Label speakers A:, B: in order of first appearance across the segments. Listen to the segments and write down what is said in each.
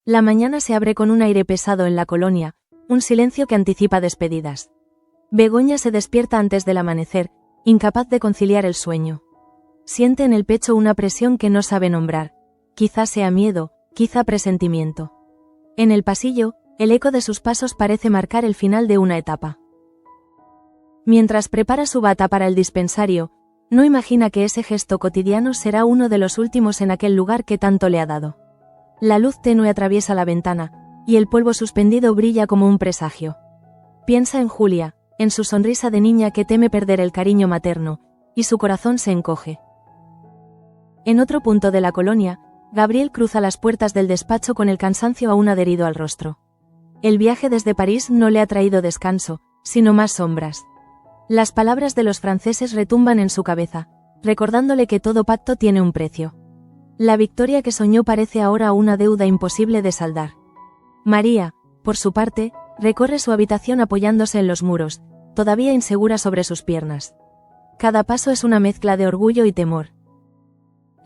A: La mañana se abre con un aire pesado en la colonia, un silencio que anticipa despedidas. Begoña se despierta antes del amanecer, incapaz de conciliar el sueño. Siente en el pecho una presión que no sabe nombrar. Quizá sea miedo, quizá presentimiento. En el pasillo, el eco de sus pasos parece marcar el final de una etapa. Mientras prepara su bata para el dispensario, no imagina que ese gesto cotidiano será uno de los últimos en aquel lugar que tanto le ha dado. La luz tenue atraviesa la ventana, y el polvo suspendido brilla como un presagio. Piensa en Julia, en su sonrisa de niña que teme perder el cariño materno, y su corazón se encoge. En otro punto de la colonia, Gabriel cruza las puertas del despacho con el cansancio aún adherido al rostro. El viaje desde París no le ha traído descanso, sino más sombras. Las palabras de los franceses retumban en su cabeza, recordándole que todo pacto tiene un precio. La victoria que soñó parece ahora una deuda imposible de saldar. María, por su parte, recorre su habitación apoyándose en los muros, todavía insegura sobre sus piernas. Cada paso es una mezcla de orgullo y temor.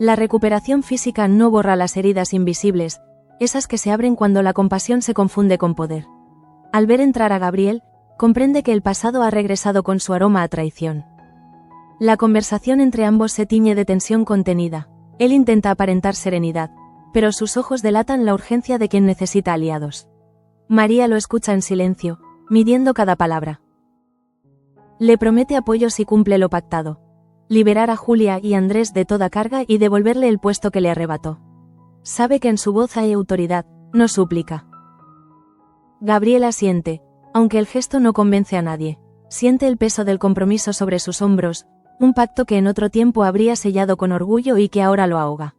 A: La recuperación física no borra las heridas invisibles, esas que se abren cuando la compasión se confunde con poder. Al ver entrar a Gabriel, comprende que el pasado ha regresado con su aroma a traición. La conversación entre ambos se tiñe de tensión contenida. Él intenta aparentar serenidad, pero sus ojos delatan la urgencia de quien necesita aliados. María lo escucha en silencio, midiendo cada palabra. Le promete apoyo si cumple lo pactado: liberar a Julia y Andrés de toda carga y devolverle el puesto que le arrebató. Sabe que en su voz hay autoridad, no súplica. Gabriel asiente, aunque el gesto no convence a nadie. Siente el peso del compromiso sobre sus hombros, un pacto que en otro tiempo habría sellado con orgullo y que ahora lo ahoga.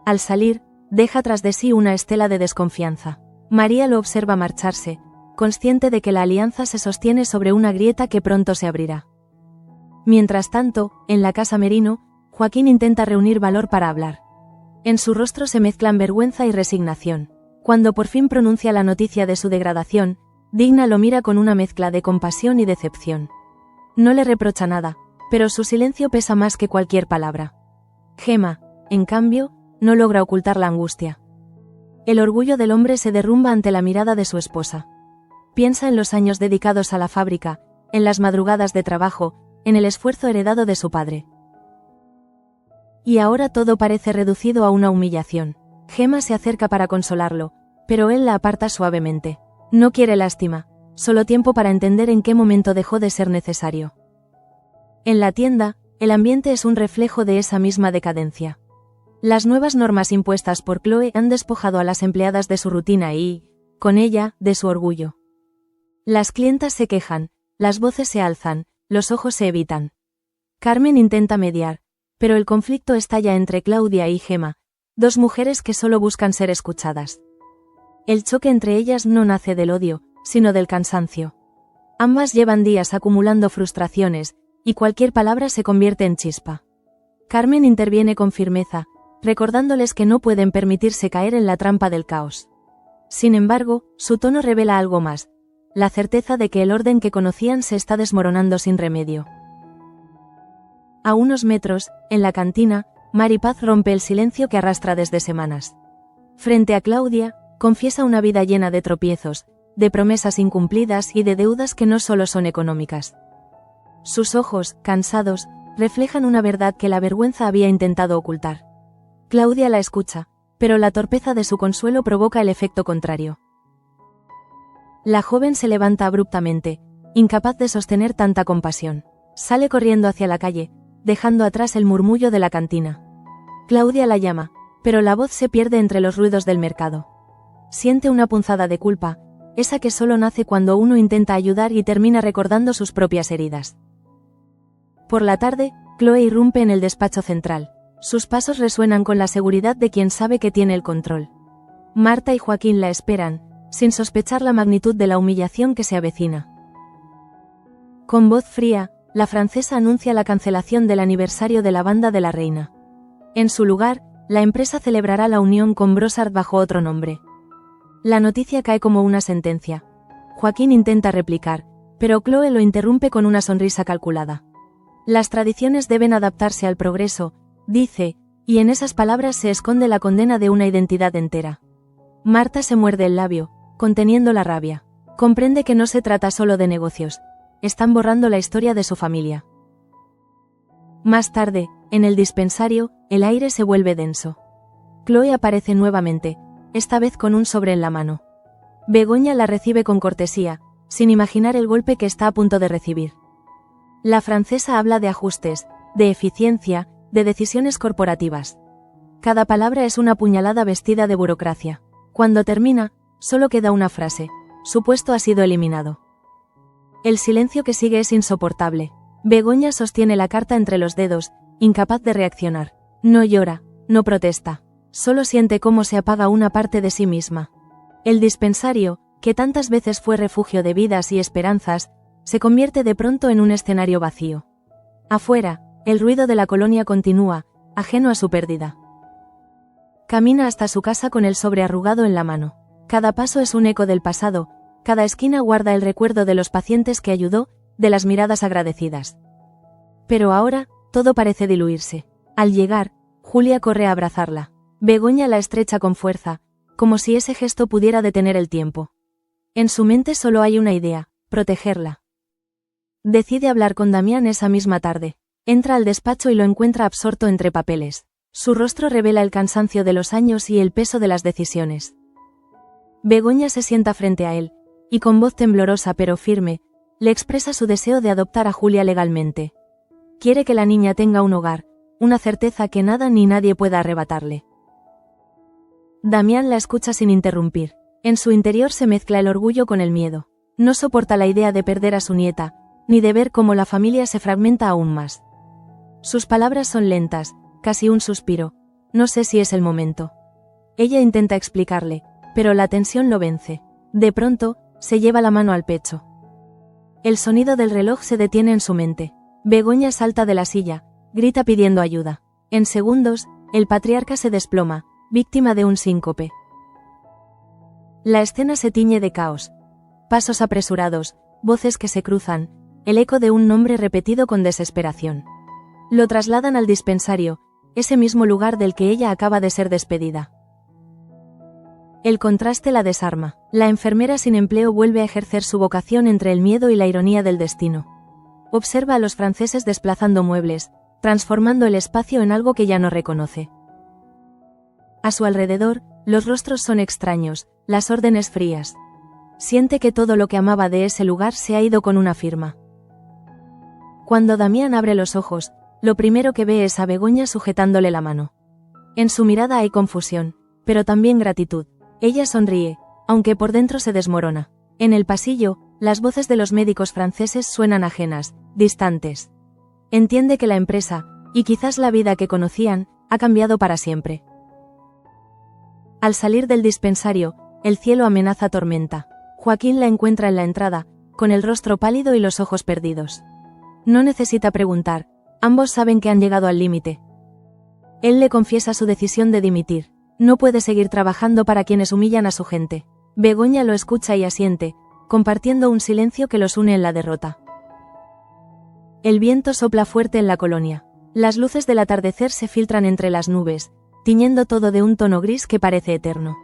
A: Al salir, deja tras de sí una estela de desconfianza. María lo observa marcharse, consciente de que la alianza se sostiene sobre una grieta que pronto se abrirá. Mientras tanto, en la casa Merino, Joaquín intenta reunir valor para hablar. En su rostro se mezclan vergüenza y resignación. Cuando por fin pronuncia la noticia de su degradación, Digna lo mira con una mezcla de compasión y decepción. No le reprocha nada, pero su silencio pesa más que cualquier palabra. Gemma, en cambio, no logra ocultar la angustia. El orgullo del hombre se derrumba ante la mirada de su esposa. Piensa en los años dedicados a la fábrica, en las madrugadas de trabajo, en el esfuerzo heredado de su padre. Y ahora todo parece reducido a una humillación. Gemma se acerca para consolarlo, pero él la aparta suavemente. No quiere lástima, solo tiempo para entender en qué momento dejó de ser necesario. En la tienda, el ambiente es un reflejo de esa misma decadencia. Las nuevas normas impuestas por Chloe han despojado a las empleadas de su rutina y, con ella, de su orgullo. Las clientas se quejan, las voces se alzan, los ojos se evitan. Carmen intenta mediar, pero el conflicto estalla entre Claudia y Gemma, dos mujeres que solo buscan ser escuchadas. El choque entre ellas no nace del odio, sino del cansancio. Ambas llevan días acumulando frustraciones, y cualquier palabra se convierte en chispa. Carmen interviene con firmeza, recordándoles que no pueden permitirse caer en la trampa del caos. Sin embargo, su tono revela algo más: la certeza de que el orden que conocían se está desmoronando sin remedio. A unos metros, en la cantina, Maripaz rompe el silencio que arrastra desde semanas. Frente a Claudia, confiesa una vida llena de tropiezos, de promesas incumplidas y de deudas que no solo son económicas. Sus ojos, cansados, reflejan una verdad que la vergüenza había intentado ocultar. Claudia la escucha, pero la torpeza de su consuelo provoca el efecto contrario. La joven se levanta abruptamente, incapaz de sostener tanta compasión. Sale corriendo hacia la calle, dejando atrás el murmullo de la cantina. Claudia la llama, pero la voz se pierde entre los ruidos del mercado. Siente una punzada de culpa, esa que solo nace cuando uno intenta ayudar y termina recordando sus propias heridas. Por la tarde, Chloe irrumpe en el despacho central. Sus pasos resuenan con la seguridad de quien sabe que tiene el control. Marta y Joaquín la esperan, sin sospechar la magnitud de la humillación que se avecina. Con voz fría, la francesa anuncia la cancelación del aniversario de la banda de la reina. En su lugar, la empresa celebrará la unión con Brossard bajo otro nombre. La noticia cae como una sentencia. Joaquín intenta replicar, pero Chloe lo interrumpe con una sonrisa calculada. Las tradiciones deben adaptarse al progreso, dice, y en esas palabras se esconde la condena de una identidad entera. Marta se muerde el labio, conteniendo la rabia. Comprende que no se trata solo de negocios. Están borrando la historia de su familia. Más tarde, en el dispensario, el aire se vuelve denso. Chloe aparece nuevamente, esta vez con un sobre en la mano. Begoña la recibe con cortesía, sin imaginar el golpe que está a punto de recibir. La francesa habla de ajustes, de eficiencia, de decisiones corporativas. Cada palabra es una puñalada vestida de burocracia. Cuando termina, solo queda una frase: su puesto ha sido eliminado. El silencio que sigue es insoportable. Begoña sostiene la carta entre los dedos, incapaz de reaccionar. No llora, no protesta. Solo siente cómo se apaga una parte de sí misma. El dispensario, que tantas veces fue refugio de vidas y esperanzas, se convierte de pronto en un escenario vacío. Afuera, el ruido de la colonia continúa, ajeno a su pérdida. Camina hasta su casa con el sobre arrugado en la mano. Cada paso es un eco del pasado, cada esquina guarda el recuerdo de los pacientes que ayudó, de las miradas agradecidas. Pero ahora, todo parece diluirse. Al llegar, Julia corre a abrazarla. Begoña la estrecha con fuerza, como si ese gesto pudiera detener el tiempo. En su mente solo hay una idea: protegerla. Decide hablar con Damián esa misma tarde. Entra al despacho y lo encuentra absorto entre papeles. Su rostro revela el cansancio de los años y el peso de las decisiones. Begoña se sienta frente a él, y con voz temblorosa pero firme, le expresa su deseo de adoptar a Julia legalmente. Quiere que la niña tenga un hogar, una certeza que nada ni nadie pueda arrebatarle. Damián la escucha sin interrumpir. En su interior se mezcla el orgullo con el miedo. No soporta la idea de perder a su nieta, ni de ver cómo la familia se fragmenta aún más. Sus palabras son lentas, casi un suspiro. No sé si es el momento. Ella intenta explicarle, pero la tensión lo vence. De pronto, se lleva la mano al pecho. El sonido del reloj se detiene en su mente. Begoña salta de la silla, grita pidiendo ayuda. En segundos, el patriarca se desploma, víctima de un síncope. La escena se tiñe de caos. Pasos apresurados, voces que se cruzan, el eco de un nombre repetido con desesperación. Lo trasladan al dispensario, ese mismo lugar del que ella acaba de ser despedida. El contraste la desarma. La enfermera sin empleo vuelve a ejercer su vocación entre el miedo y la ironía del destino. Observa a los franceses desplazando muebles, transformando el espacio en algo que ya no reconoce. A su alrededor, los rostros son extraños, las órdenes frías. Siente que todo lo que amaba de ese lugar se ha ido con una firma. Cuando Damián abre los ojos, lo primero que ve es a Begoña sujetándole la mano. En su mirada hay confusión, pero también gratitud. Ella sonríe, aunque por dentro se desmorona. En el pasillo, las voces de los médicos franceses suenan ajenas, distantes. Entiende que la empresa, y quizás la vida que conocían, ha cambiado para siempre. Al salir del dispensario, el cielo amenaza tormenta. Joaquín la encuentra en la entrada, con el rostro pálido y los ojos perdidos. No necesita preguntar, ambos saben que han llegado al límite. Él le confiesa su decisión de dimitir. No puede seguir trabajando para quienes humillan a su gente. Begoña lo escucha y asiente, compartiendo un silencio que los une en la derrota. El viento sopla fuerte en la colonia. Las luces del atardecer se filtran entre las nubes, tiñendo todo de un tono gris que parece eterno.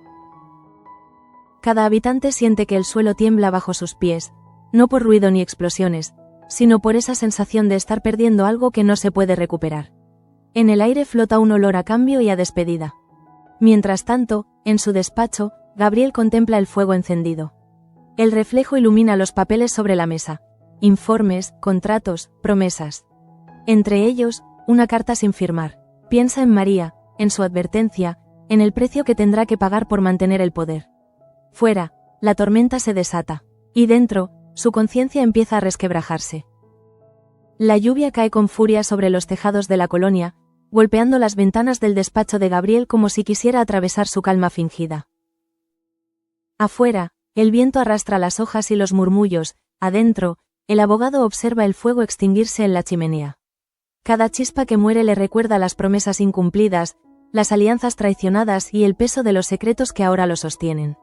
A: Cada habitante siente que el suelo tiembla bajo sus pies, no por ruido ni explosiones, sino por esa sensación de estar perdiendo algo que no se puede recuperar. En el aire flota un olor a cambio y a despedida. Mientras tanto, en su despacho, Gabriel contempla el fuego encendido. El reflejo ilumina los papeles sobre la mesa. Informes, contratos, promesas. Entre ellos, una carta sin firmar. Piensa en María, en su advertencia, en el precio que tendrá que pagar por mantener el poder. Fuera, la tormenta se desata. Y dentro, su conciencia empieza a resquebrajarse. La lluvia cae con furia sobre los tejados de la colonia, golpeando las ventanas del despacho de Gabriel como si quisiera atravesar su calma fingida. Afuera, el viento arrastra las hojas y los murmullos. Adentro, el abogado observa el fuego extinguirse en la chimenea. Cada chispa que muere le recuerda las promesas incumplidas, las alianzas traicionadas y el peso de los secretos que ahora lo sostienen.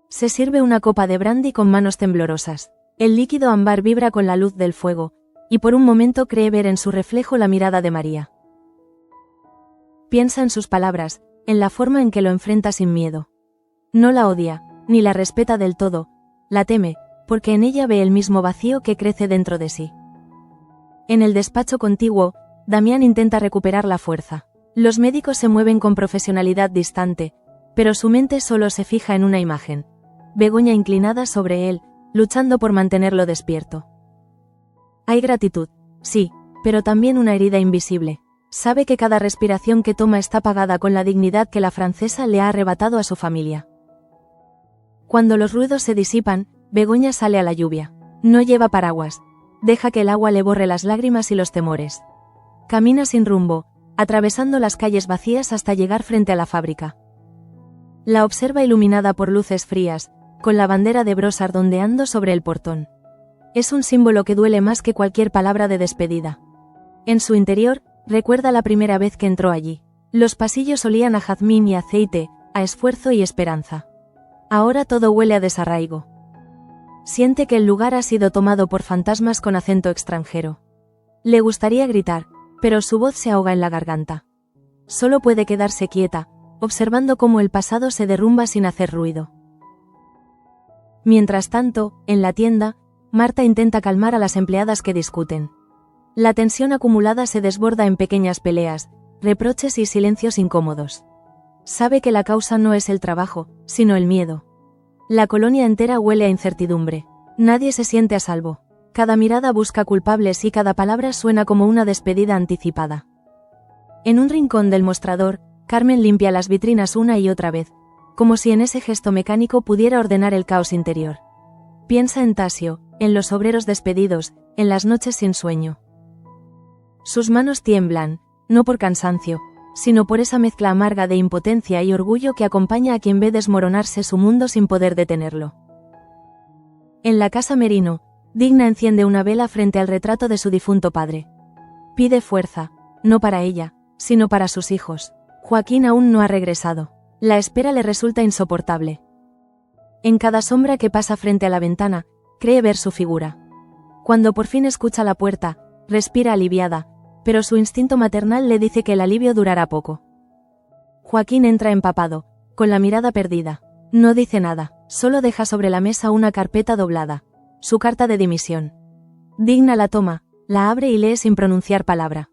A: Se sirve una copa de brandy con manos temblorosas. El líquido ámbar vibra con la luz del fuego, y por un momento cree ver en su reflejo la mirada de María. Piensa en sus palabras, en la forma en que lo enfrenta sin miedo. No la odia, ni la respeta del todo, la teme, porque en ella ve el mismo vacío que crece dentro de sí. En el despacho contiguo, Damián intenta recuperar la fuerza. Los médicos se mueven con profesionalidad distante, pero su mente solo se fija en una imagen. Begoña inclinada sobre él, luchando por mantenerlo despierto. Hay gratitud, sí, pero también una herida invisible. Sabe que cada respiración que toma está pagada con la dignidad que la francesa le ha arrebatado a su familia. Cuando los ruidos se disipan, Begoña sale a la lluvia. No lleva paraguas. Deja que el agua le borre las lágrimas y los temores. Camina sin rumbo, atravesando las calles vacías hasta llegar frente a la fábrica. La observa iluminada por luces frías, con la bandera de Brossard ondeando sobre el portón. Es un símbolo que duele más que cualquier palabra de despedida. En su interior, recuerda la primera vez que entró allí. Los pasillos olían a jazmín y aceite, a esfuerzo y esperanza. Ahora todo huele a desarraigo. Siente que el lugar ha sido tomado por fantasmas con acento extranjero. Le gustaría gritar, pero su voz se ahoga en la garganta. Solo puede quedarse quieta, observando cómo el pasado se derrumba sin hacer ruido. Mientras tanto, en la tienda, Marta intenta calmar a las empleadas que discuten. La tensión acumulada se desborda en pequeñas peleas, reproches y silencios incómodos. Sabe que la causa no es el trabajo, sino el miedo. La colonia entera huele a incertidumbre. Nadie se siente a salvo. Cada mirada busca culpables y cada palabra suena como una despedida anticipada. En un rincón del mostrador, Carmen limpia las vitrinas una y otra vez, como si en ese gesto mecánico pudiera ordenar el caos interior. Piensa en Tasio, en los obreros despedidos, en las noches sin sueño. Sus manos tiemblan, no por cansancio, sino por esa mezcla amarga de impotencia y orgullo que acompaña a quien ve desmoronarse su mundo sin poder detenerlo. En la casa Merino, Digna enciende una vela frente al retrato de su difunto padre. Pide fuerza, no para ella, sino para sus hijos. Joaquín aún no ha regresado. La espera le resulta insoportable. En cada sombra que pasa frente a la ventana, cree ver su figura. Cuando por fin escucha la puerta, respira aliviada, pero su instinto maternal le dice que el alivio durará poco. Joaquín entra empapado, con la mirada perdida. No dice nada, solo deja sobre la mesa una carpeta doblada. Su carta de dimisión. Digna la toma, la abre y lee sin pronunciar palabra.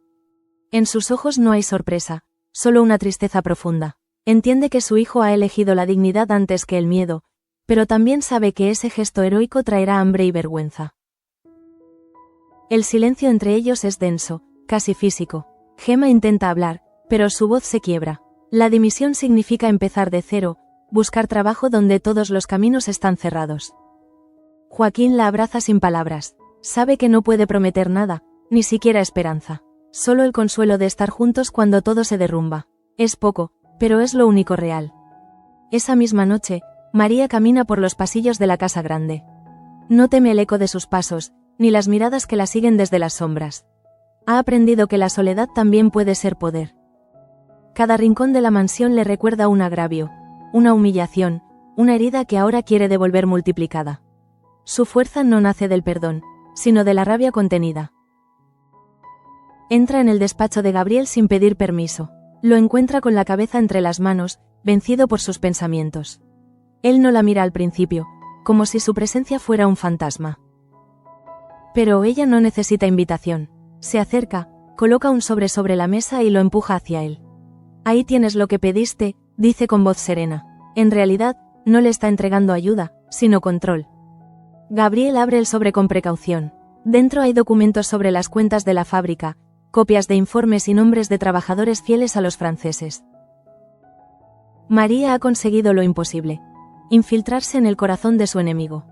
A: En sus ojos no hay sorpresa, solo una tristeza profunda. Entiende que su hijo ha elegido la dignidad antes que el miedo, pero también sabe que ese gesto heroico traerá hambre y vergüenza. El silencio entre ellos es denso, casi físico. Gemma intenta hablar, pero su voz se quiebra. La dimisión significa empezar de cero, buscar trabajo donde todos los caminos están cerrados. Joaquín la abraza sin palabras. Sabe que no puede prometer nada, ni siquiera esperanza. Solo el consuelo de estar juntos cuando todo se derrumba. Es poco, pero es lo único real. Esa misma noche, María camina por los pasillos de la casa grande. No teme el eco de sus pasos, ni las miradas que la siguen desde las sombras. Ha aprendido que la soledad también puede ser poder. Cada rincón de la mansión le recuerda un agravio, una humillación, una herida que ahora quiere devolver multiplicada. Su fuerza no nace del perdón, sino de la rabia contenida. Entra en el despacho de Gabriel sin pedir permiso. Lo encuentra con la cabeza entre las manos, vencido por sus pensamientos. Él no la mira al principio, como si su presencia fuera un fantasma. Pero ella no necesita invitación. Se acerca, coloca un sobre la mesa y lo empuja hacia él. Ahí tienes lo que pediste, dice con voz serena. En realidad, no le está entregando ayuda, sino control. Gabriel abre el sobre con precaución. Dentro hay documentos sobre las cuentas de la fábrica, copias de informes y nombres de trabajadores fieles a los franceses. María ha conseguido lo imposible: infiltrarse en el corazón de su enemigo.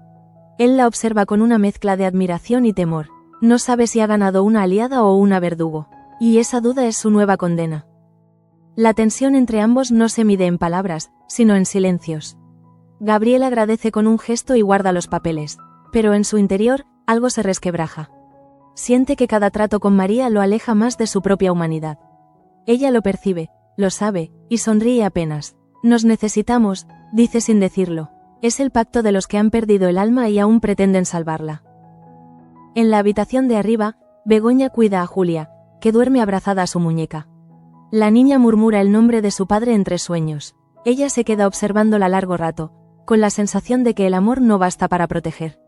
A: Él la observa con una mezcla de admiración y temor. No sabe si ha ganado una aliada o una verdugo. Y esa duda es su nueva condena. La tensión entre ambos no se mide en palabras, sino en silencios. Gabriel agradece con un gesto y guarda los papeles. Pero en su interior, algo se resquebraja. Siente que cada trato con María lo aleja más de su propia humanidad. Ella lo percibe, lo sabe, y sonríe apenas. Nos necesitamos, dice sin decirlo. Es el pacto de los que han perdido el alma y aún pretenden salvarla. En la habitación de arriba, Begoña cuida a Julia, que duerme abrazada a su muñeca. La niña murmura el nombre de su padre entre sueños. Ella se queda observándola largo rato, con la sensación de que el amor no basta para proteger.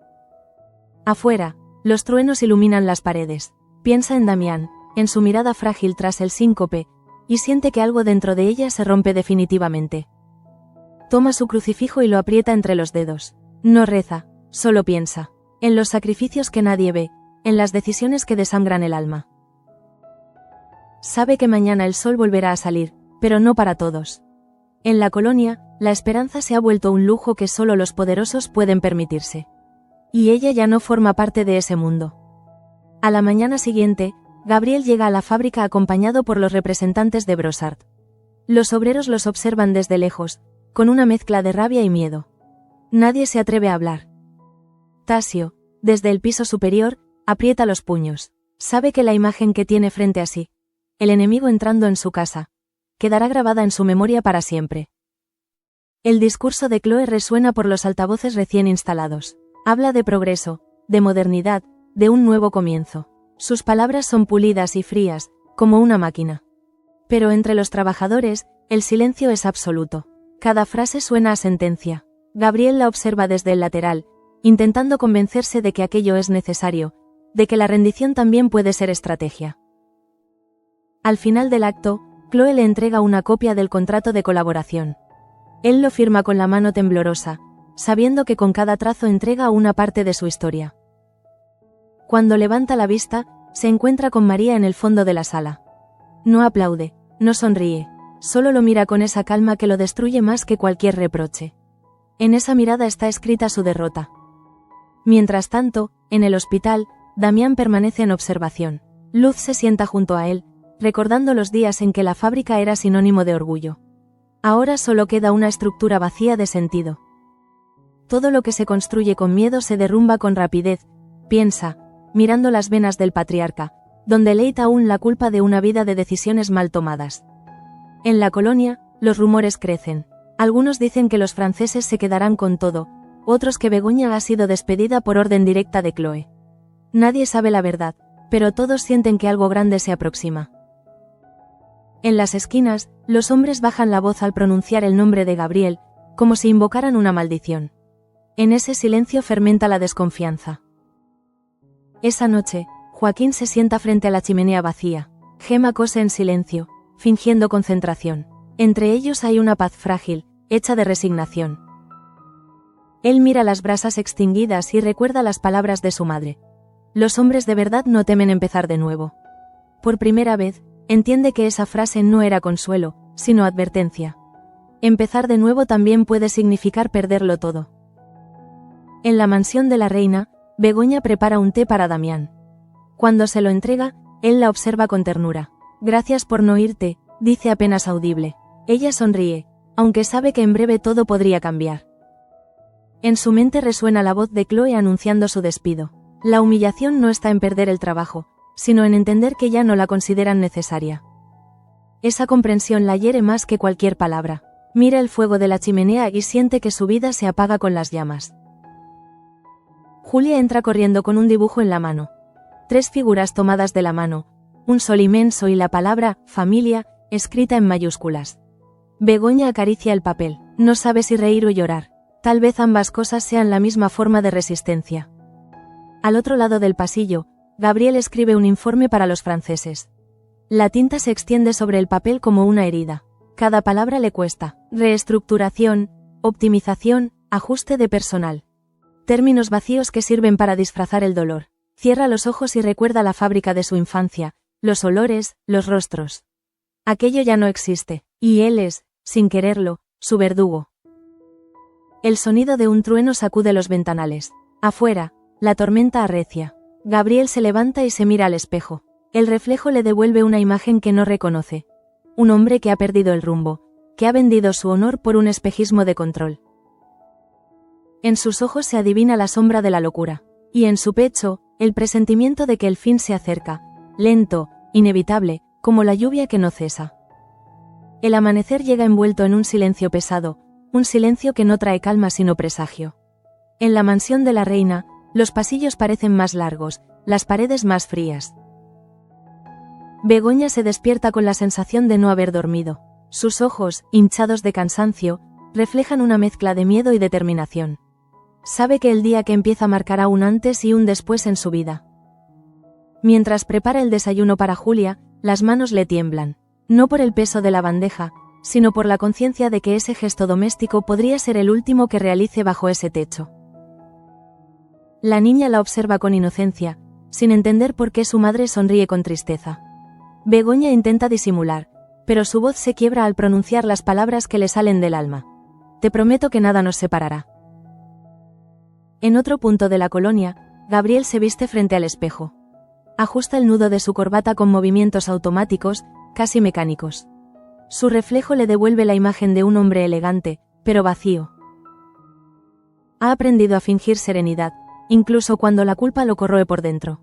A: Afuera, los truenos iluminan las paredes. Piensa en Damián, en su mirada frágil tras el síncope, y siente que algo dentro de ella se rompe definitivamente. Toma su crucifijo y lo aprieta entre los dedos. No reza, solo piensa. En los sacrificios que nadie ve, en las decisiones que desangran el alma. Sabe que mañana el sol volverá a salir, pero no para todos. En la colonia, la esperanza se ha vuelto un lujo que solo los poderosos pueden permitirse. Y ella ya no forma parte de ese mundo. A la mañana siguiente, Gabriel llega a la fábrica acompañado por los representantes de Brossard. Los obreros los observan desde lejos, con una mezcla de rabia y miedo. Nadie se atreve a hablar. Tasio, desde el piso superior, aprieta los puños. Sabe que la imagen que tiene frente a sí, el enemigo entrando en su casa, quedará grabada en su memoria para siempre. El discurso de Chloe resuena por los altavoces recién instalados. Habla de progreso, de modernidad, de un nuevo comienzo. Sus palabras son pulidas y frías, como una máquina. Pero entre los trabajadores, el silencio es absoluto. Cada frase suena a sentencia. Gabriel la observa desde el lateral, intentando convencerse de que aquello es necesario, de que la rendición también puede ser estrategia. Al final del acto, Chloe le entrega una copia del contrato de colaboración. Él lo firma con la mano temblorosa, sabiendo que con cada trazo entrega una parte de su historia. Cuando levanta la vista, se encuentra con María en el fondo de la sala. No aplaude, no sonríe, solo lo mira con esa calma que lo destruye más que cualquier reproche. En esa mirada está escrita su derrota. Mientras tanto, en el hospital, Damián permanece en observación. Luz se sienta junto a él, recordando los días en que la fábrica era sinónimo de orgullo. Ahora solo queda una estructura vacía de sentido. Todo lo que se construye con miedo se derrumba con rapidez, piensa, mirando las venas del patriarca, donde leita aún la culpa de una vida de decisiones mal tomadas. En la colonia, los rumores crecen. Algunos dicen que los franceses se quedarán con todo, otros que Begoña ha sido despedida por orden directa de Chloe. Nadie sabe la verdad, pero todos sienten que algo grande se aproxima. En las esquinas, los hombres bajan la voz al pronunciar el nombre de Gabriel, como si invocaran una maldición. En ese silencio fermenta la desconfianza. Esa noche, Joaquín se sienta frente a la chimenea vacía. Gemma cose en silencio, fingiendo concentración. Entre ellos hay una paz frágil, hecha de resignación. Él mira las brasas extinguidas y recuerda las palabras de su madre. Los hombres de verdad no temen empezar de nuevo. Por primera vez, entiende que esa frase no era consuelo, sino advertencia. Empezar de nuevo también puede significar perderlo todo. En la mansión de la reina, Begoña prepara un té para Damián. Cuando se lo entrega, él la observa con ternura. Gracias por no irte, dice apenas audible. Ella sonríe, aunque sabe que en breve todo podría cambiar. En su mente resuena la voz de Chloe anunciando su despido. La humillación no está en perder el trabajo, sino en entender que ya no la consideran necesaria. Esa comprensión la hiere más que cualquier palabra. Mira el fuego de la chimenea y siente que su vida se apaga con las llamas. Julia entra corriendo con un dibujo en la mano. 3 figuras tomadas de la mano, un sol inmenso y la palabra familia, escrita en mayúsculas. Begoña acaricia el papel, no sabe si reír o llorar. Tal vez ambas cosas sean la misma forma de resistencia. Al otro lado del pasillo, Gabriel escribe un informe para los franceses. La tinta se extiende sobre el papel como una herida. Cada palabra le cuesta. Reestructuración, optimización, ajuste de personal. Términos vacíos que sirven para disfrazar el dolor. Cierra los ojos y recuerda la fábrica de su infancia, los olores, los rostros. Aquello ya no existe, y él es, sin quererlo, su verdugo. El sonido de un trueno sacude los ventanales. Afuera, la tormenta arrecia. Gabriel se levanta y se mira al espejo. El reflejo le devuelve una imagen que no reconoce. Un hombre que ha perdido el rumbo, que ha vendido su honor por un espejismo de control. En sus ojos se adivina la sombra de la locura, y en su pecho, el presentimiento de que el fin se acerca, lento, inevitable, como la lluvia que no cesa. El amanecer llega envuelto en un silencio pesado, un silencio que no trae calma sino presagio. En la mansión de la reina, los pasillos parecen más largos, las paredes más frías. Begoña se despierta con la sensación de no haber dormido. Sus ojos, hinchados de cansancio, reflejan una mezcla de miedo y determinación. Sabe que el día que empieza marcará un antes y un después en su vida. Mientras prepara el desayuno para Julia, las manos le tiemblan. No por el peso de la bandeja, sino por la conciencia de que ese gesto doméstico podría ser el último que realice bajo ese techo. La niña la observa con inocencia, sin entender por qué su madre sonríe con tristeza. Begoña intenta disimular, pero su voz se quiebra al pronunciar las palabras que le salen del alma. Te prometo que nada nos separará. En otro punto de la colonia, Gabriel se viste frente al espejo. Ajusta el nudo de su corbata con movimientos automáticos, casi mecánicos. Su reflejo le devuelve la imagen de un hombre elegante, pero vacío. Ha aprendido a fingir serenidad, incluso cuando la culpa lo corroe por dentro.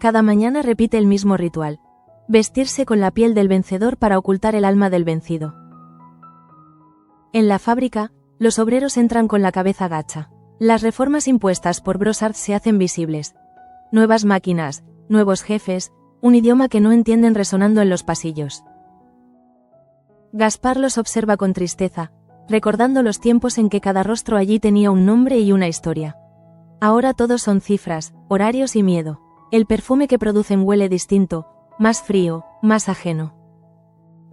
A: Cada mañana repite el mismo ritual: vestirse con la piel del vencedor para ocultar el alma del vencido. En la fábrica, los obreros entran con la cabeza gacha. Las reformas impuestas por Brossard se hacen visibles. Nuevas máquinas, nuevos jefes, un idioma que no entienden resonando en los pasillos. Gaspar los observa con tristeza, recordando los tiempos en que cada rostro allí tenía un nombre y una historia. Ahora todos son cifras, horarios y miedo. El perfume que producen huele distinto, más frío, más ajeno.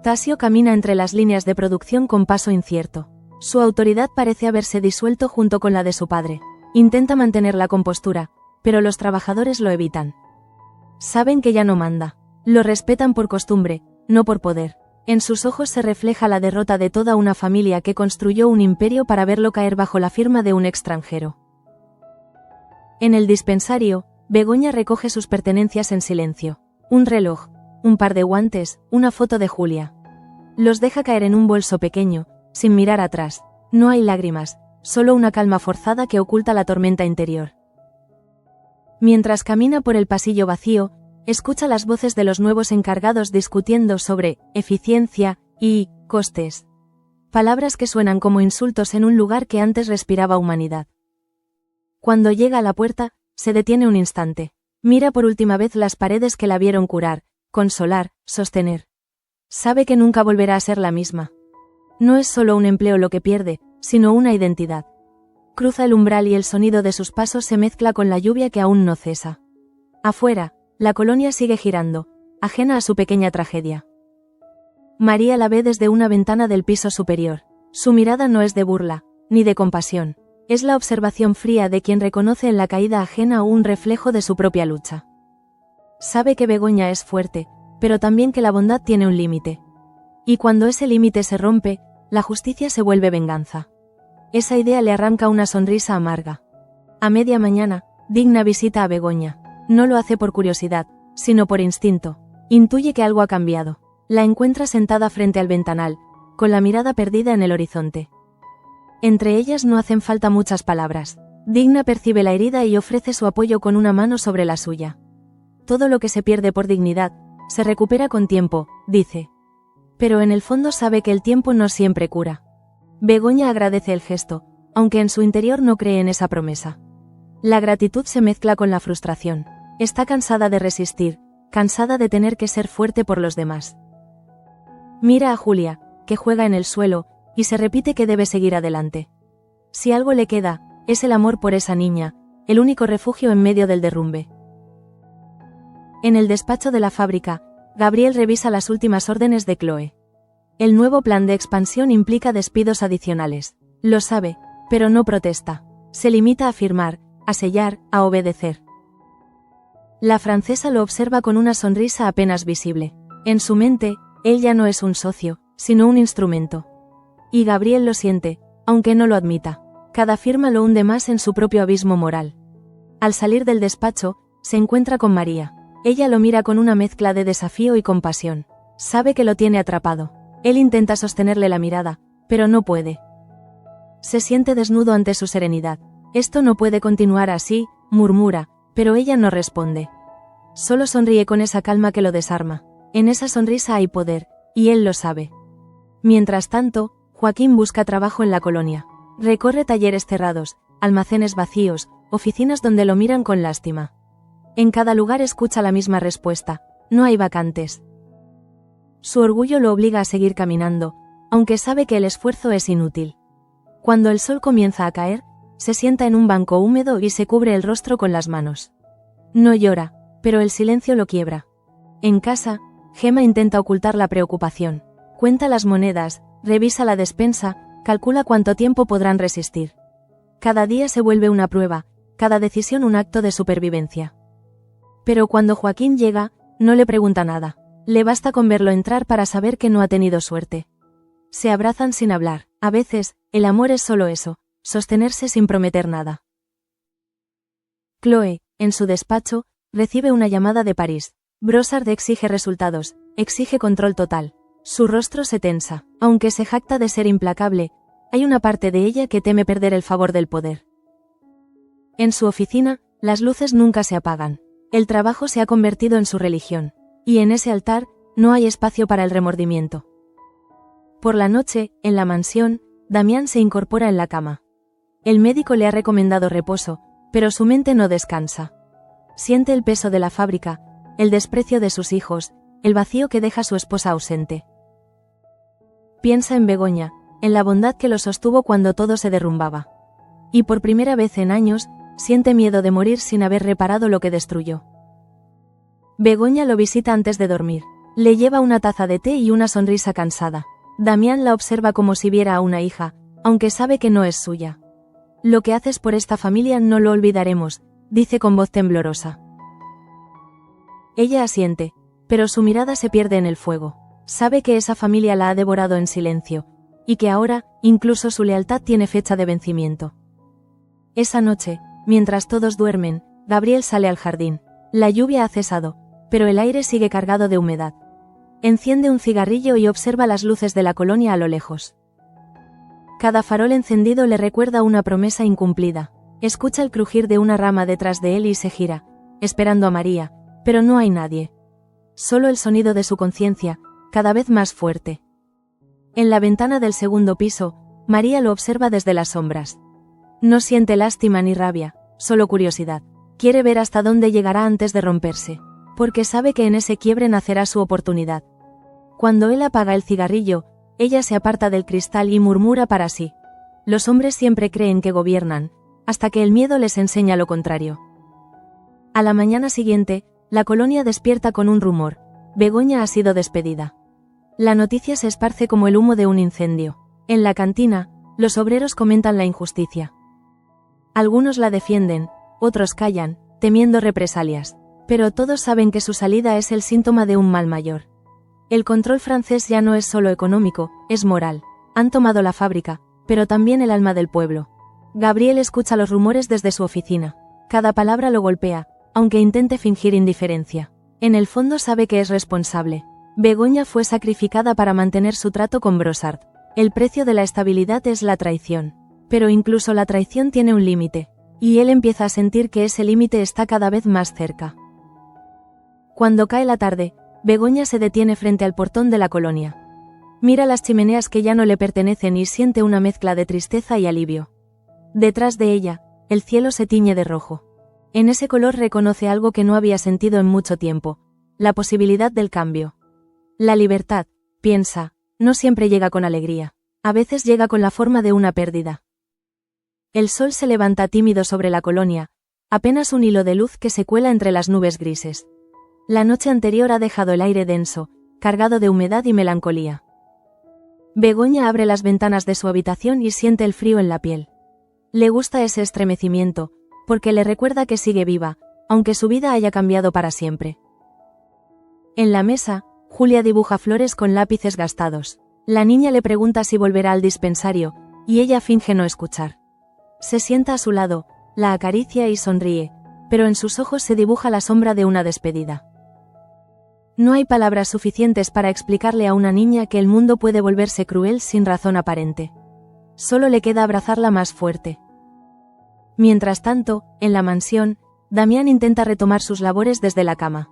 A: Tasio camina entre las líneas de producción con paso incierto. Su autoridad parece haberse disuelto junto con la de su padre. Intenta mantener la compostura, pero los trabajadores lo evitan. Saben que ya no manda. Lo respetan por costumbre, no por poder. En sus ojos se refleja la derrota de toda una familia que construyó un imperio para verlo caer bajo la firma de un extranjero. En el dispensario, Begoña recoge sus pertenencias en silencio. Un reloj, un par de guantes, una foto de Julia. Los deja caer en un bolso pequeño, sin mirar atrás. No hay lágrimas, solo una calma forzada que oculta la tormenta interior. Mientras camina por el pasillo vacío, escucha las voces de los nuevos encargados discutiendo sobre eficiencia y costes. Palabras que suenan como insultos en un lugar que antes respiraba humanidad. Cuando llega a la puerta, se detiene un instante. Mira por última vez las paredes que la vieron curar, consolar, sostener. Sabe que nunca volverá a ser la misma. No es solo un empleo lo que pierde, sino una identidad. Cruza el umbral y el sonido de sus pasos se mezcla con la lluvia que aún no cesa. Afuera, la colonia sigue girando, ajena a su pequeña tragedia. María la ve desde una ventana del piso superior. Su mirada no es de burla, ni de compasión. Es la observación fría de quien reconoce en la caída ajena un reflejo de su propia lucha. Sabe que Begoña es fuerte, pero también que la bondad tiene un límite. Y cuando ese límite se rompe, la justicia se vuelve venganza. Esa idea le arranca una sonrisa amarga. A media mañana, Digna visita a Begoña. No lo hace por curiosidad, sino por instinto. Intuye que algo ha cambiado. La encuentra sentada frente al ventanal, con la mirada perdida en el horizonte. Entre ellas no hacen falta muchas palabras. Digna percibe la herida y ofrece su apoyo con una mano sobre la suya. Todo lo que se pierde por dignidad, se recupera con tiempo, dice. Pero en el fondo sabe que el tiempo no siempre cura. Begoña agradece el gesto, aunque en su interior no cree en esa promesa. La gratitud se mezcla con la frustración. Está cansada de resistir, cansada de tener que ser fuerte por los demás. Mira a Julia, que juega en el suelo, y se repite que debe seguir adelante. Si algo le queda, es el amor por esa niña, el único refugio en medio del derrumbe. En el despacho de la fábrica, Gabriel revisa las últimas órdenes de Chloe. El nuevo plan de expansión implica despidos adicionales. Lo sabe, pero no protesta. Se limita a firmar, a sellar, a obedecer. La francesa lo observa con una sonrisa apenas visible. En su mente, él ya no es un socio, sino un instrumento. Y Gabriel lo siente, aunque no lo admita. Cada firma lo hunde más en su propio abismo moral. Al salir del despacho, se encuentra con María. Ella lo mira con una mezcla de desafío y compasión. Sabe que lo tiene atrapado. Él intenta sostenerle la mirada, pero no puede. Se siente desnudo ante su serenidad. Esto no puede continuar así, murmura, pero ella no responde. Solo sonríe con esa calma que lo desarma. En esa sonrisa hay poder, y él lo sabe. Mientras tanto, Joaquín busca trabajo en la colonia. Recorre talleres cerrados, almacenes vacíos, oficinas donde lo miran con lástima. En cada lugar escucha la misma respuesta: no hay vacantes. Su orgullo lo obliga a seguir caminando, aunque sabe que el esfuerzo es inútil. Cuando el sol comienza a caer, se sienta en un banco húmedo y se cubre el rostro con las manos. No llora, pero el silencio lo quiebra. En casa, Gemma intenta ocultar la preocupación. Cuenta las monedas, revisa la despensa, calcula cuánto tiempo podrán resistir. Cada día se vuelve una prueba, cada decisión un acto de supervivencia. Pero cuando Joaquín llega, no le pregunta nada. Le basta con verlo entrar para saber que no ha tenido suerte. Se abrazan sin hablar. A veces, el amor es solo eso, sostenerse sin prometer nada. Chloe, en su despacho, recibe una llamada de París. Brossard exige resultados, exige control total. Su rostro se tensa. Aunque se jacta de ser implacable, hay una parte de ella que teme perder el favor del poder. En su oficina, las luces nunca se apagan. El trabajo se ha convertido en su religión. Y en ese altar, no hay espacio para el remordimiento. Por la noche, en la mansión, Damián se incorpora en la cama. El médico le ha recomendado reposo, pero su mente no descansa. Siente el peso de la fábrica, el desprecio de sus hijos, el vacío que deja su esposa ausente. Piensa en Begoña, en la bondad que lo sostuvo cuando todo se derrumbaba. Y por primera vez en años, siente miedo de morir sin haber reparado lo que destruyó. Begoña lo visita antes de dormir. Le lleva una taza de té y una sonrisa cansada. Damián la observa como si viera a una hija, aunque sabe que no es suya. Lo que haces por esta familia no lo olvidaremos, dice con voz temblorosa. Ella asiente, pero su mirada se pierde en el fuego. Sabe que esa familia la ha devorado en silencio, y que ahora, incluso su lealtad tiene fecha de vencimiento. Esa noche, mientras todos duermen, Gabriel sale al jardín. La lluvia ha cesado, pero el aire sigue cargado de humedad. Enciende un cigarrillo y observa las luces de la colonia a lo lejos. Cada farol encendido le recuerda una promesa incumplida. Escucha el crujir de una rama detrás de él y se gira, esperando a María, pero no hay nadie. Solo el sonido de su conciencia, cada vez más fuerte. En la ventana del segundo piso, María lo observa desde las sombras. No siente lástima ni rabia, solo curiosidad. Quiere ver hasta dónde llegará antes de romperse, porque sabe que en ese quiebre nacerá su oportunidad. Cuando él apaga el cigarrillo, ella se aparta del cristal y murmura para sí. Los hombres siempre creen que gobiernan, hasta que el miedo les enseña lo contrario. A la mañana siguiente, la colonia despierta con un rumor. Begoña ha sido despedida. La noticia se esparce como el humo de un incendio. En la cantina, los obreros comentan la injusticia. Algunos la defienden, otros callan, temiendo represalias. Pero todos saben que su salida es el síntoma de un mal mayor. El control francés ya no es solo económico, es moral. Han tomado la fábrica, pero también el alma del pueblo. Gabriel escucha los rumores desde su oficina. Cada palabra lo golpea, aunque intente fingir indiferencia. En el fondo sabe que es responsable. Begoña fue sacrificada para mantener su trato con Brossard. El precio de la estabilidad es la traición. Pero incluso la traición tiene un límite, y él empieza a sentir que ese límite está cada vez más cerca. Cuando cae la tarde, Begoña se detiene frente al portón de la colonia. Mira las chimeneas que ya no le pertenecen y siente una mezcla de tristeza y alivio. Detrás de ella, el cielo se tiñe de rojo. En ese color reconoce algo que no había sentido en mucho tiempo, la posibilidad del cambio. La libertad, piensa, no siempre llega con alegría. A veces llega con la forma de una pérdida. El sol se levanta tímido sobre la colonia, apenas un hilo de luz que se cuela entre las nubes grises. La noche anterior ha dejado el aire denso, cargado de humedad y melancolía. Begoña abre las ventanas de su habitación y siente el frío en la piel. Le gusta ese estremecimiento, porque le recuerda que sigue viva, aunque su vida haya cambiado para siempre. En la mesa, Julia dibuja flores con lápices gastados. La niña le pregunta si volverá al dispensario, y ella finge no escuchar. Se sienta a su lado, la acaricia y sonríe, pero en sus ojos se dibuja la sombra de una despedida. No hay palabras suficientes para explicarle a una niña que el mundo puede volverse cruel sin razón aparente. Solo le queda abrazarla más fuerte. Mientras tanto, en la mansión, Damián intenta retomar sus labores desde la cama.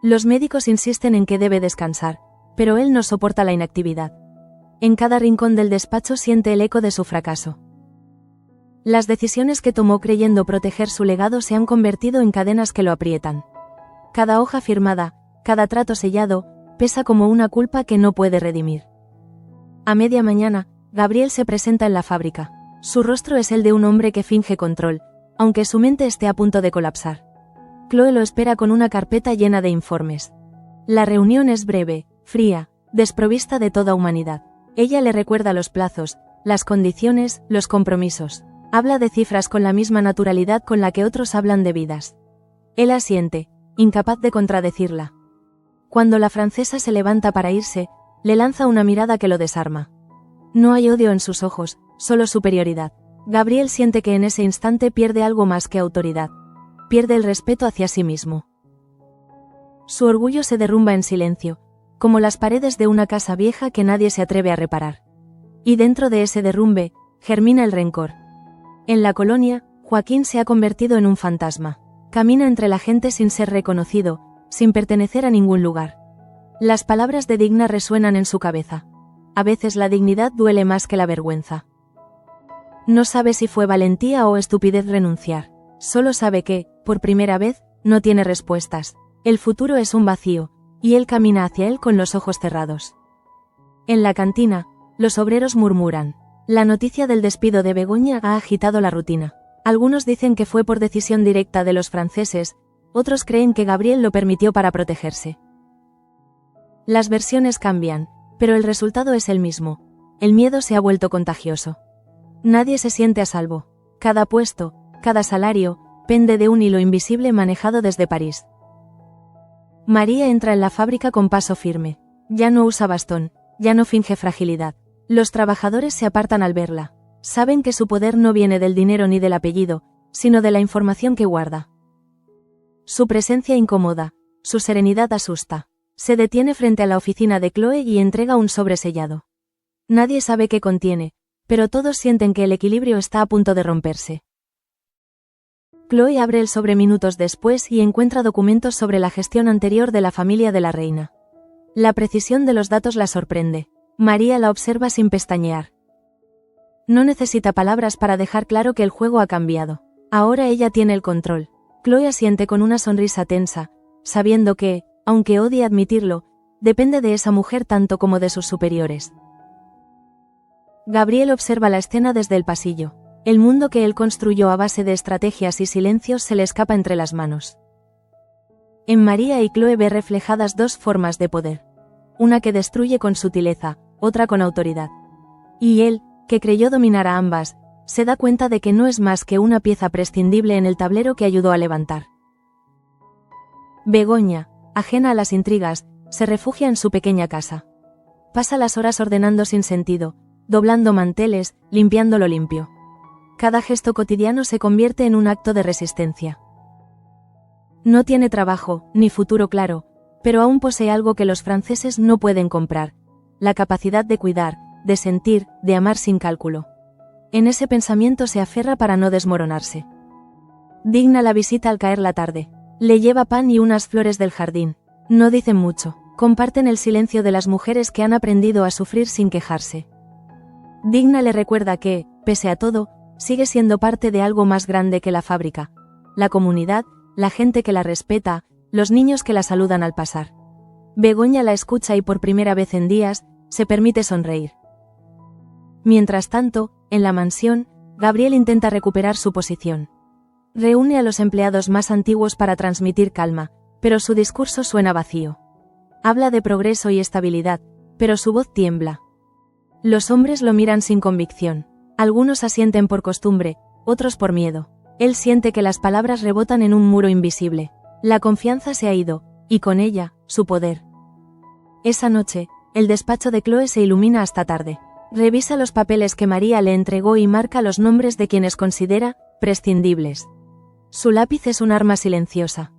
A: Los médicos insisten en que debe descansar, pero él no soporta la inactividad. En cada rincón del despacho siente el eco de su fracaso. Las decisiones que tomó creyendo proteger su legado se han convertido en cadenas que lo aprietan. Cada hoja firmada, cada trato sellado, pesa como una culpa que no puede redimir. A media mañana, Gabriel se presenta en la fábrica. Su rostro es el de un hombre que finge control, aunque su mente esté a punto de colapsar. Chloe lo espera con una carpeta llena de informes. La reunión es breve, fría, desprovista de toda humanidad. Ella le recuerda los plazos, las condiciones, los compromisos. Habla de cifras con la misma naturalidad con la que otros hablan de vidas. Él asiente, incapaz de contradecirla. Cuando la francesa se levanta para irse, le lanza una mirada que lo desarma. No hay odio en sus ojos, solo superioridad. Gabriel siente que en ese instante pierde algo más que autoridad. Pierde el respeto hacia sí mismo. Su orgullo se derrumba en silencio, como las paredes de una casa vieja que nadie se atreve a reparar. Y dentro de ese derrumbe, germina el rencor. En la colonia, Joaquín se ha convertido en un fantasma. Camina entre la gente sin ser reconocido, sin pertenecer a ningún lugar. Las palabras de Digna resuenan en su cabeza. A veces la dignidad duele más que la vergüenza. No sabe si fue valentía o estupidez renunciar. Solo sabe que, por primera vez, no tiene respuestas. El futuro es un vacío, y él camina hacia él con los ojos cerrados. En la cantina, los obreros murmuran. La noticia del despido de Begoña ha agitado la rutina. Algunos dicen que fue por decisión directa de los franceses, otros creen que Gabriel lo permitió para protegerse. Las versiones cambian, pero el resultado es el mismo. El miedo se ha vuelto contagioso. Nadie se siente a salvo. Cada puesto, cada salario, pende de un hilo invisible manejado desde París. María entra en la fábrica con paso firme. Ya no usa bastón, ya no finge fragilidad. Los trabajadores se apartan al verla. Saben que su poder no viene del dinero ni del apellido, sino de la información que guarda. Su presencia incomoda, su serenidad asusta. Se detiene frente a la oficina de Chloe y entrega un sobre sellado. Nadie sabe qué contiene, pero todos sienten que el equilibrio está a punto de romperse. Chloe abre el sobre minutos después y encuentra documentos sobre la gestión anterior de la familia de la reina. La precisión de los datos la sorprende. María la observa sin pestañear. No necesita palabras para dejar claro que el juego ha cambiado. Ahora ella tiene el control. Chloe asiente con una sonrisa tensa, sabiendo que, aunque odie admitirlo, depende de esa mujer tanto como de sus superiores. Gabriel observa la escena desde el pasillo. El mundo que él construyó a base de estrategias y silencios se le escapa entre las manos. En María y Chloe ve reflejadas dos formas de poder. Una que destruye con sutileza, otra con autoridad. Y él, que creyó dominar a ambas, se da cuenta de que no es más que una pieza prescindible en el tablero que ayudó a levantar. Begoña, ajena a las intrigas, se refugia en su pequeña casa. Pasa las horas ordenando sin sentido, doblando manteles, limpiando lo limpio. Cada gesto cotidiano se convierte en un acto de resistencia. No tiene trabajo, ni futuro claro, pero aún posee algo que los franceses no pueden comprar: la capacidad de cuidar, de sentir, de amar sin cálculo. En ese pensamiento se aferra para no desmoronarse. Digna la visita al caer la tarde. Le lleva pan y unas flores del jardín. No dicen mucho, comparten el silencio de las mujeres que han aprendido a sufrir sin quejarse. Digna le recuerda que, pese a todo, sigue siendo parte de algo más grande que la fábrica. La comunidad, la gente que la respeta, los niños que la saludan al pasar. Begoña la escucha y por primera vez en días, se permite sonreír. Mientras tanto, en la mansión, Gabriel intenta recuperar su posición. Reúne a los empleados más antiguos para transmitir calma, pero su discurso suena vacío. Habla de progreso y estabilidad, pero su voz tiembla. Los hombres lo miran sin convicción. Algunos asienten por costumbre, otros por miedo. Él siente que las palabras rebotan en un muro invisible. La confianza se ha ido, y con ella, su poder. Esa noche, el despacho de Chloe se ilumina hasta tarde. Revisa los papeles que María le entregó y marca los nombres de quienes considera prescindibles. Su lápiz es un arma silenciosa.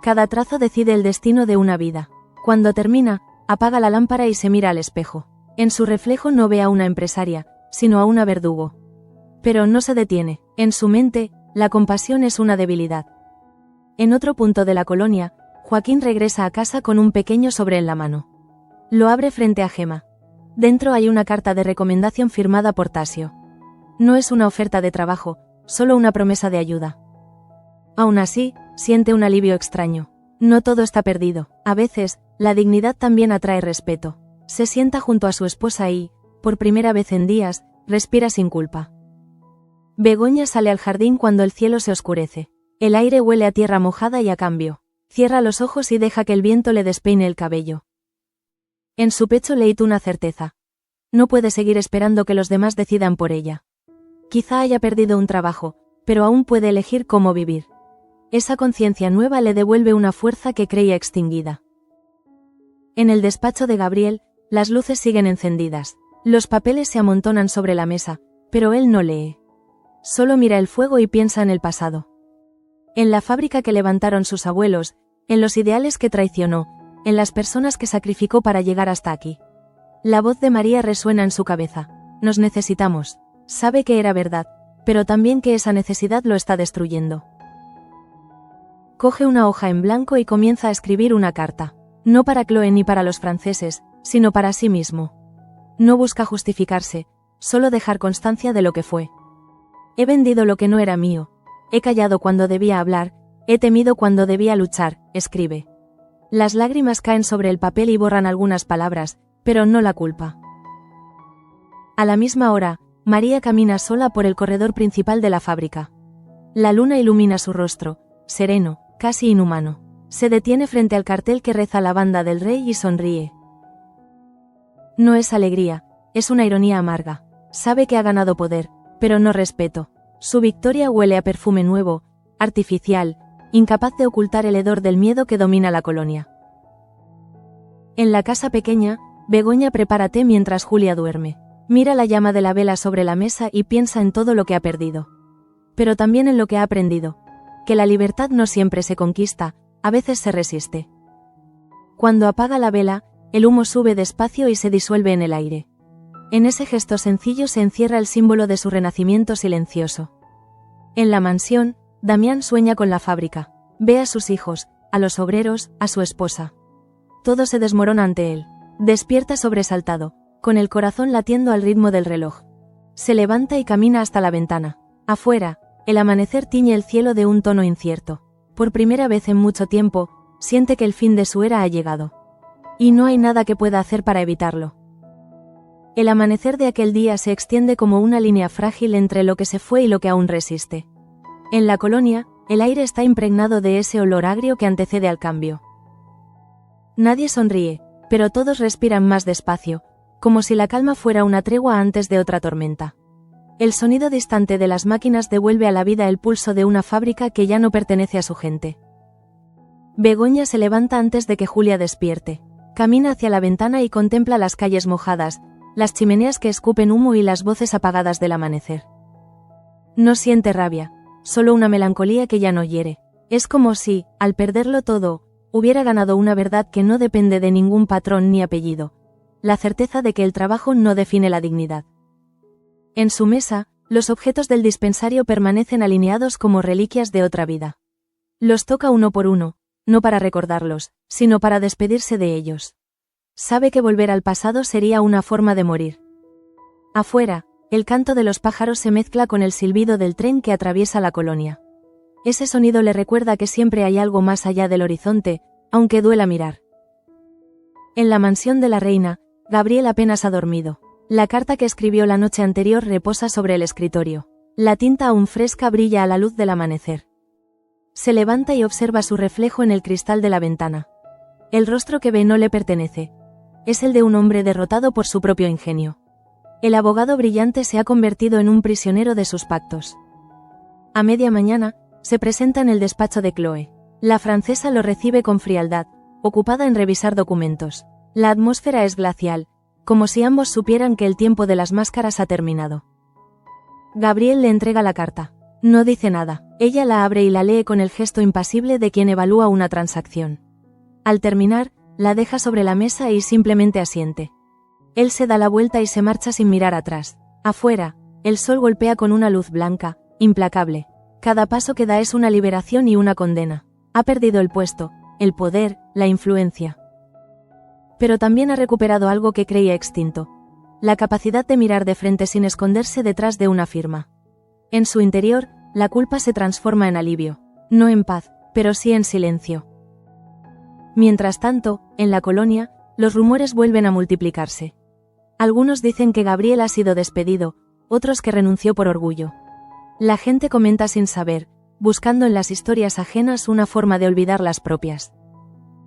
A: Cada trazo decide el destino de una vida. Cuando termina, apaga la lámpara y se mira al espejo. En su reflejo no ve a una empresaria, sino a una verdugo. Pero no se detiene. En su mente, la compasión es una debilidad. En otro punto de la colonia, Joaquín regresa a casa con un pequeño sobre en la mano. Lo abre frente a Gemma. Dentro hay una carta de recomendación firmada por Tasio. No es una oferta de trabajo, solo una promesa de ayuda. Aún así, siente un alivio extraño. No todo está perdido. A veces, la dignidad también atrae respeto. Se sienta junto a su esposa y, por primera vez en días, respira sin culpa. Begoña sale al jardín cuando el cielo se oscurece. El aire huele a tierra mojada y a cambio. Cierra los ojos y deja que el viento le despeine el cabello. En su pecho leí una certeza. No puede seguir esperando que los demás decidan por ella. Quizá haya perdido un trabajo, pero aún puede elegir cómo vivir. Esa conciencia nueva le devuelve una fuerza que creía extinguida. En el despacho de Gabriel, las luces siguen encendidas. Los papeles se amontonan sobre la mesa, pero él no lee. Solo mira el fuego y piensa en el pasado. En la fábrica que levantaron sus abuelos, en los ideales que traicionó, en las personas que sacrificó para llegar hasta aquí. La voz de María resuena en su cabeza. Nos necesitamos. Sabe que era verdad, pero también que esa necesidad lo está destruyendo. Coge una hoja en blanco y comienza a escribir una carta. No para Chloe ni para los franceses, sino para sí mismo. No busca justificarse, solo dejar constancia de lo que fue. He vendido lo que no era mío. He callado cuando debía hablar, he temido cuando debía luchar, escribe. Las lágrimas caen sobre el papel y borran algunas palabras, pero no la culpa. A la misma hora, María camina sola por el corredor principal de la fábrica. La luna ilumina su rostro, sereno, casi inhumano. Se detiene frente al cartel que reza la banda del rey y sonríe. No es alegría, es una ironía amarga. Sabe que ha ganado poder, pero no respeto. Su victoria huele a perfume nuevo, artificial, incapaz de ocultar el hedor del miedo que domina la colonia. En la casa pequeña, Begoña prepara té mientras Julia duerme. Mira la llama de la vela sobre la mesa y piensa en todo lo que ha perdido. Pero también en lo que ha aprendido. Que la libertad no siempre se conquista, a veces se resiste. Cuando apaga la vela, el humo sube despacio y se disuelve en el aire. En ese gesto sencillo se encierra el símbolo de su renacimiento silencioso. En la mansión, Damián sueña con la fábrica. Ve a sus hijos, a los obreros, a su esposa. Todo se desmorona ante él. Despierta sobresaltado, con el corazón latiendo al ritmo del reloj. Se levanta y camina hasta la ventana. Afuera, el amanecer tiñe el cielo de un tono incierto. Por primera vez en mucho tiempo, siente que el fin de su era ha llegado. Y no hay nada que pueda hacer para evitarlo. El amanecer de aquel día se extiende como una línea frágil entre lo que se fue y lo que aún resiste. En la colonia, el aire está impregnado de ese olor agrio que antecede al cambio. Nadie sonríe, pero todos respiran más despacio, como si la calma fuera una tregua antes de otra tormenta. El sonido distante de las máquinas devuelve a la vida el pulso de una fábrica que ya no pertenece a su gente. Begoña se levanta antes de que Julia despierte. Camina hacia la ventana y contempla las calles mojadas, las chimeneas que escupen humo y las voces apagadas del amanecer. No siente rabia, solo una melancolía que ya no hiere. Es como si, al perderlo todo, hubiera ganado una verdad que no depende de ningún patrón ni apellido, la certeza de que el trabajo no define la dignidad. En su mesa, los objetos del dispensario permanecen alineados como reliquias de otra vida. Los toca uno por uno, no para recordarlos, sino para despedirse de ellos. Sabe que volver al pasado sería una forma de morir. Afuera, el canto de los pájaros se mezcla con el silbido del tren que atraviesa la colonia. Ese sonido le recuerda que siempre hay algo más allá del horizonte, aunque duela mirar. En la mansión de la reina, Gabriel apenas ha dormido. La carta que escribió la noche anterior reposa sobre el escritorio. La tinta aún fresca brilla a la luz del amanecer. Se levanta y observa su reflejo en el cristal de la ventana. El rostro que ve no le pertenece. Es el de un hombre derrotado por su propio ingenio. El abogado brillante se ha convertido en un prisionero de sus pactos. A media mañana, se presenta en el despacho de Chloe. La francesa lo recibe con frialdad, ocupada en revisar documentos. La atmósfera es glacial, como si ambos supieran que el tiempo de las máscaras ha terminado. Gabriel le entrega la carta. No dice nada. Ella la abre y la lee con el gesto impasible de quien evalúa una transacción. Al terminar, la deja sobre la mesa y simplemente asiente. Él se da la vuelta y se marcha sin mirar atrás. Afuera, el sol golpea con una luz blanca, implacable. Cada paso que da es una liberación y una condena. Ha perdido el puesto, el poder, la influencia. Pero también ha recuperado algo que creía extinto. La capacidad de mirar de frente sin esconderse detrás de una firma. En su interior, la culpa se transforma en alivio. No en paz, pero sí en silencio. Mientras tanto, en la colonia, los rumores vuelven a multiplicarse. Algunos dicen que Gabriel ha sido despedido, otros que renunció por orgullo. La gente comenta sin saber, buscando en las historias ajenas una forma de olvidar las propias.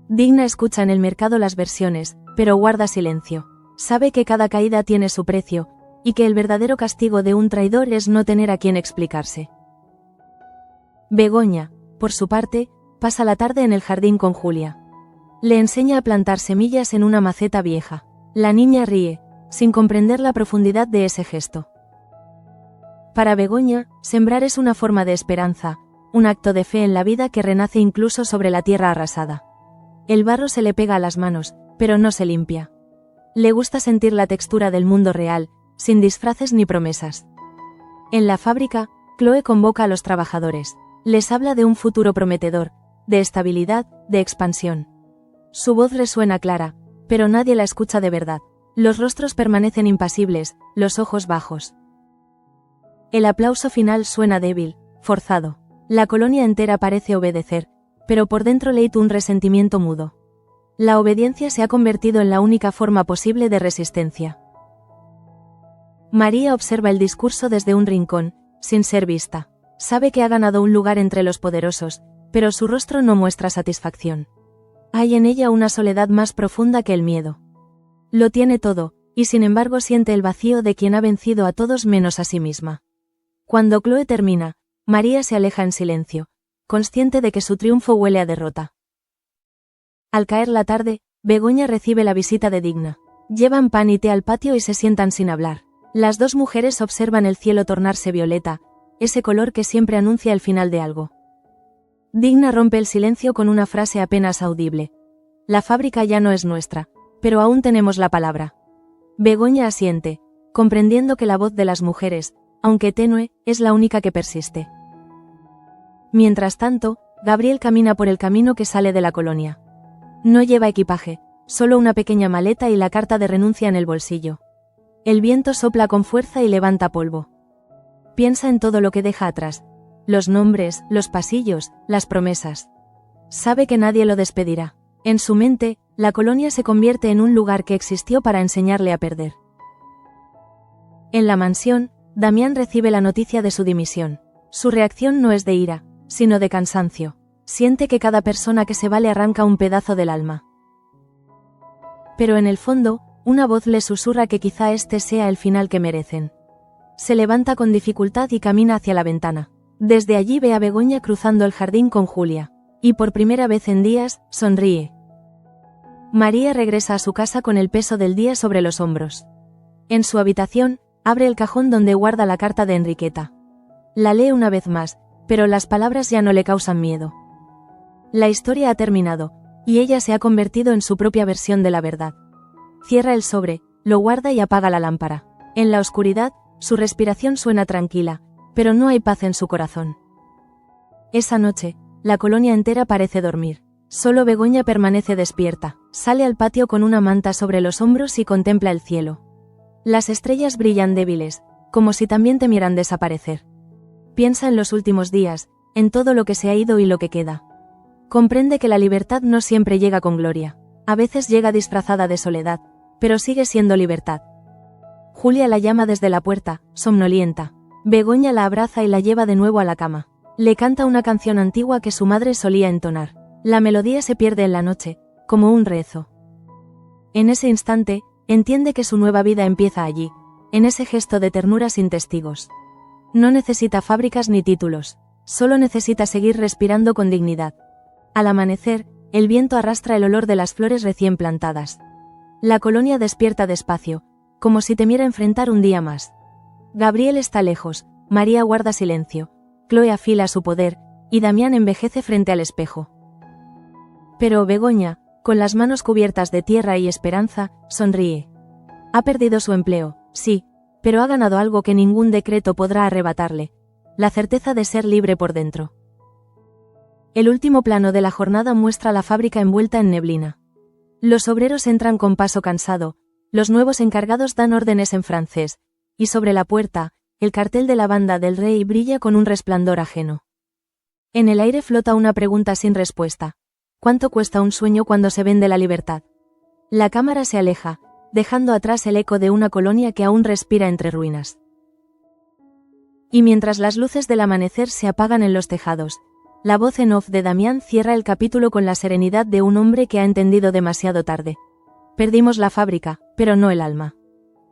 A: Digna escucha en el mercado las versiones, pero guarda silencio. Sabe que cada caída tiene su precio, y que el verdadero castigo de un traidor es no tener a quien explicarse. Begoña, por su parte, pasa la tarde en el jardín con Julia. Le enseña a plantar semillas en una maceta vieja. La niña ríe, sin comprender la profundidad de ese gesto. Para Begoña, sembrar es una forma de esperanza, un acto de fe en la vida que renace incluso sobre la tierra arrasada. El barro se le pega a las manos, pero no se limpia. Le gusta sentir la textura del mundo real, sin disfraces ni promesas. En la fábrica, Chloe convoca a los trabajadores. Les habla de un futuro prometedor, de estabilidad, de expansión. Su voz resuena clara, pero nadie la escucha de verdad. Los rostros permanecen impasibles, los ojos bajos. El aplauso final suena débil, forzado. La colonia entera parece obedecer, pero por dentro leita un resentimiento mudo. La obediencia se ha convertido en la única forma posible de resistencia. María observa el discurso desde un rincón, sin ser vista. Sabe que ha ganado un lugar entre los poderosos, pero su rostro no muestra satisfacción. Hay en ella una soledad más profunda que el miedo. Lo tiene todo, y sin embargo siente el vacío de quien ha vencido a todos menos a sí misma. Cuando Chloe termina, María se aleja en silencio, consciente de que su triunfo huele a derrota. Al caer la tarde, Begoña recibe la visita de Digna. Llevan pan y té al patio y se sientan sin hablar. Las dos mujeres observan el cielo tornarse violeta, ese color que siempre anuncia el final de algo. Digna rompe el silencio con una frase apenas audible. La fábrica ya no es nuestra, pero aún tenemos la palabra. Begoña asiente, comprendiendo que la voz de las mujeres, aunque tenue, es la única que persiste. Mientras tanto, Gabriel camina por el camino que sale de la colonia. No lleva equipaje, solo una pequeña maleta y la carta de renuncia en el bolsillo. El viento sopla con fuerza y levanta polvo. Piensa en todo lo que deja atrás, los nombres, los pasillos, las promesas. Sabe que nadie lo despedirá. En su mente, la colonia se convierte en un lugar que existió para enseñarle a perder. En la mansión, Damián recibe la noticia de su dimisión. Su reacción no es de ira, sino de cansancio. Siente que cada persona que se va le arranca un pedazo del alma. Pero en el fondo, una voz le susurra que quizá este sea el final que merecen. Se levanta con dificultad y camina hacia la ventana. Desde allí ve a Begoña cruzando el jardín con Julia. Y por primera vez en días, sonríe. María regresa a su casa con el peso del día sobre los hombros. En su habitación, abre el cajón donde guarda la carta de Enriqueta. La lee una vez más, pero las palabras ya no le causan miedo. La historia ha terminado, y ella se ha convertido en su propia versión de la verdad. Cierra el sobre, lo guarda y apaga la lámpara. En la oscuridad, su respiración suena tranquila, pero no hay paz en su corazón. Esa noche, la colonia entera parece dormir. Solo Begoña permanece despierta, sale al patio con una manta sobre los hombros y contempla el cielo. Las estrellas brillan débiles, como si también temieran desaparecer. Piensa en los últimos días, en todo lo que se ha ido y lo que queda. Comprende que la libertad no siempre llega con gloria. A veces llega disfrazada de soledad, pero sigue siendo libertad. Julia la llama desde la puerta, somnolienta. Begoña la abraza y la lleva de nuevo a la cama. Le canta una canción antigua que su madre solía entonar. La melodía se pierde en la noche, como un rezo. En ese instante, entiende que su nueva vida empieza allí, en ese gesto de ternura sin testigos. No necesita fábricas ni títulos, solo necesita seguir respirando con dignidad. Al amanecer, el viento arrastra el olor de las flores recién plantadas. La colonia despierta despacio, como si temiera enfrentar un día más. Gabriel está lejos, María guarda silencio, Chloe afila su poder, y Damián envejece frente al espejo. Pero Begoña, con las manos cubiertas de tierra y esperanza, sonríe. Ha perdido su empleo, sí, pero ha ganado algo que ningún decreto podrá arrebatarle: la certeza de ser libre por dentro. El último plano de la jornada muestra la fábrica envuelta en neblina. Los obreros entran con paso cansado, los nuevos encargados dan órdenes en francés, y sobre la puerta, el cartel de la banda del rey brilla con un resplandor ajeno. En el aire flota una pregunta sin respuesta: ¿cuánto cuesta un sueño cuando se vende la libertad? La cámara se aleja, dejando atrás el eco de una colonia que aún respira entre ruinas. Y mientras las luces del amanecer se apagan en los tejados, la voz en off de Damián cierra el capítulo con la serenidad de un hombre que ha entendido demasiado tarde. Perdimos la fábrica, pero no el alma.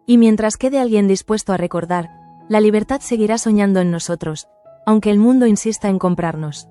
A: Y mientras quede alguien dispuesto a recordar, la libertad seguirá soñando en nosotros, aunque el mundo insista en comprarnos.